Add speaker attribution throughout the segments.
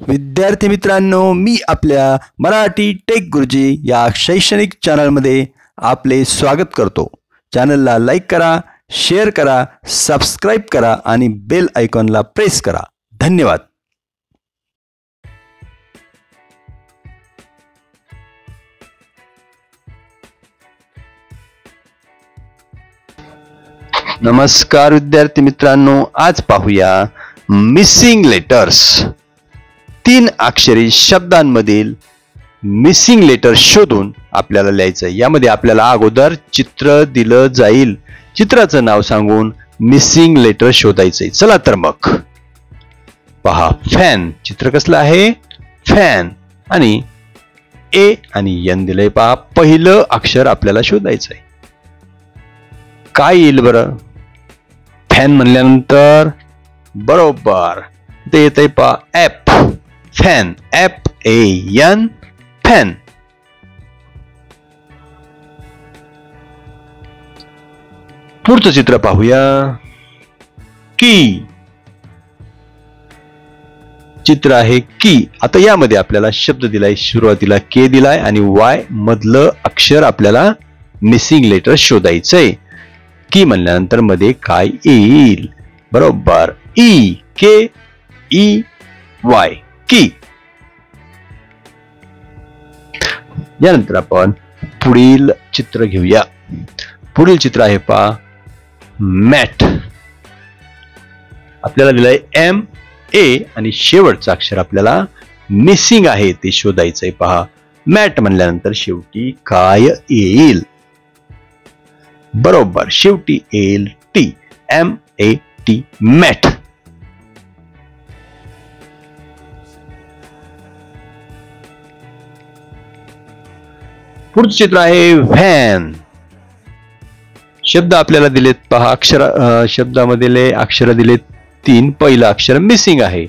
Speaker 1: विद्यार्थी मित्रांनो, मी आपल्या मराठी टेक गुरुजी या शैक्षणिक चॅनलमध्ये आपले स्वागत करतो. चॅनलला लाईक करा, शेअर करा, सबस्क्राईब करा आणि बेल आयकॉनला प्रेस करा. धन्यवाद. नमस्कार विद्यार्थी मित्रांनो, आज पाहूया मिसिंग लेटर्स. 3 अक्षरी शब्दांमधील मिसिंग लेटर शोधून आपल्याला लिहायचं. यामध्ये आपल्याला अगोदर चित्र दिलं जाईल. चित्राचं नाव सांगून मिसिंग लेटर शोधायचंय. चला तर मग पहा. फॅन, चित्र कसलं आहे? फॅन. आणि ए आणि एन दिलंय. पहा, पहिलं अक्षर आपल्याला शोधायचंय. काय येईल बरं? फॅन म्हणल्यानंतर बरोबर ते येतंय पहा, एफ. Fan, FAN, fan. पुढचं चित्र पाहूया. की, चित्र आहे की. आता यामध्ये आपल्याला शब्द दिलाय. सुरुवातीला के दिलाय आणि वाय मधलं अक्षर आपल्याला मिसिंग लेटर शोधायचंय. की म्हणल्यानंतर मध्ये काय येईल? बरोबर, EKEY, की. यानंतर आपण पुढील चित्र घेऊया. पुढील चित्र आहे पहा, मॅट. आपल्याला दिलंय MA आणि शेवटचं अक्षर आपल्याला मिसिंग आहे ते शोधायचंय. पहा, मॅट म्हणल्यानंतर शेवटी काय येईल? बरोबर, शेवटी येईल T, MAT, मॅट. पुढचं चित्र आहे व्हॅन. शब्द आपल्याला दिलेत पहा. शब्दामध्ये अक्षर दिलेत 3. पहिलं अक्षर मिसिंग आहे.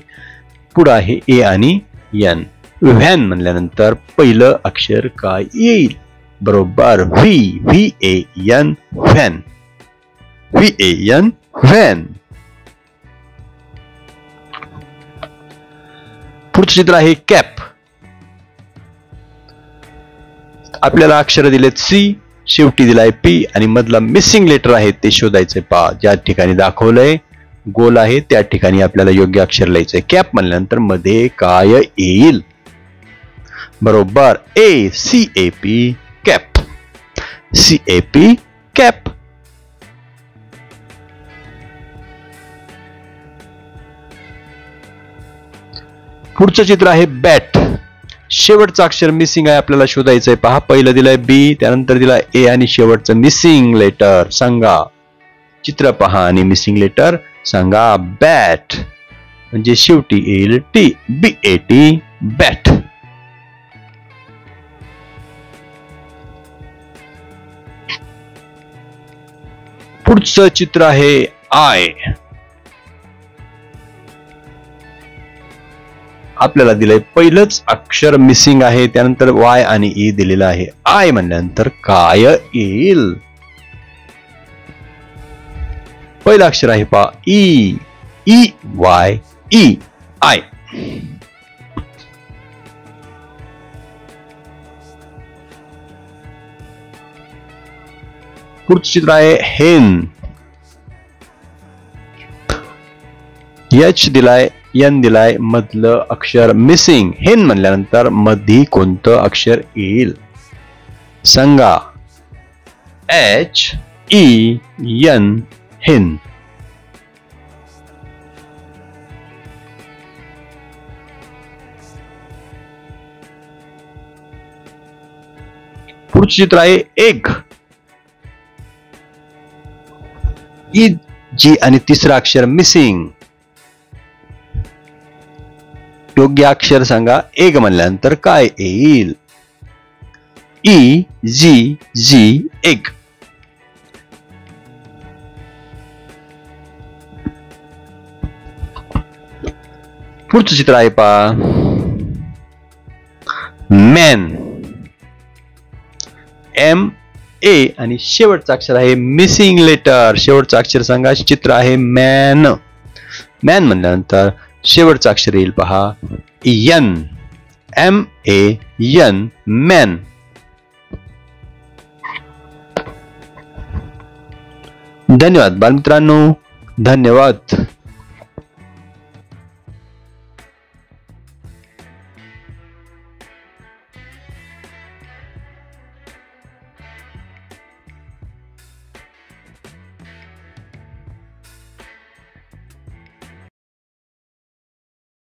Speaker 1: पुढं आहे ए आणि एन. व्हॅन म्हणल्यानंतर पहिलं अक्षर काय येईल? बरोबर, VAN, व्हॅन. VAN, van. पुढचं चित्र आहे कॅप. आपल्याला अक्षर दिलेत C, शेवटी दिलाय P आणि मधला मिसिंग लेटर आहे ते शोधायचंय. पहा, ज्या ठिकाणी दाखवलंय गोल आहे त्या ठिकाणी आपल्याला योग्य अक्षर लिहायचंय. कॅप म्हणल्यानंतर मध्ये काय येईल? बरोबर, CAP, कॅप. CAP, cap. पुढचं चित्र आहे बॅट. शेवटचं अक्षर मिसिंग आहे, आपल्याला शोधायचंय. पहा, पहिलं दिलंय B, त्यानंतर दिलाय A आणि शेवटचं मिसिंग लेटर सांगा. चित्र पहा आणि मिसिंग लेटर सांगा. बॅट म्हणजे शेवटी येईल T, BAT, बॅट. पुढचं चित्र आहे आय. आपल्याला दिलंय पहिलंच अक्षर मिसिंग आहे, त्यानंतर Y आणि E दिलेलं आहे. आय म्हणल्यानंतर काय येईल? पहिलं अक्षर आहे पहा, EY, आय. पुढचं चित्र आहे हेन. H दिलाय, N दिलाय, मधलं अक्षर मिसिंग. हेन म्हणल्यानंतर मध्ये कोणतं अक्षर येईल? सांगा. HEN, हेन. पुढचं चित्र आहे एग. EG आणि तिसरं अक्षर मिसिंग. योग्य अक्षर सांगा. एग म्हणल्यानंतर काय येईल? EGG, egg. पुढचं चित्र आहे पहा, मॅन. MA आणि शेवटचं अक्षर आहे मिसिंग लेटर. शेवटचं अक्षर सांगा. चित्र आहे मॅन. मॅन म्हणल्यानंतर शेवटचं अक्षर येईल पहा, MAN. MAN. मॅन. धन्यवाद बालमित्रांनो. धन्यवाद.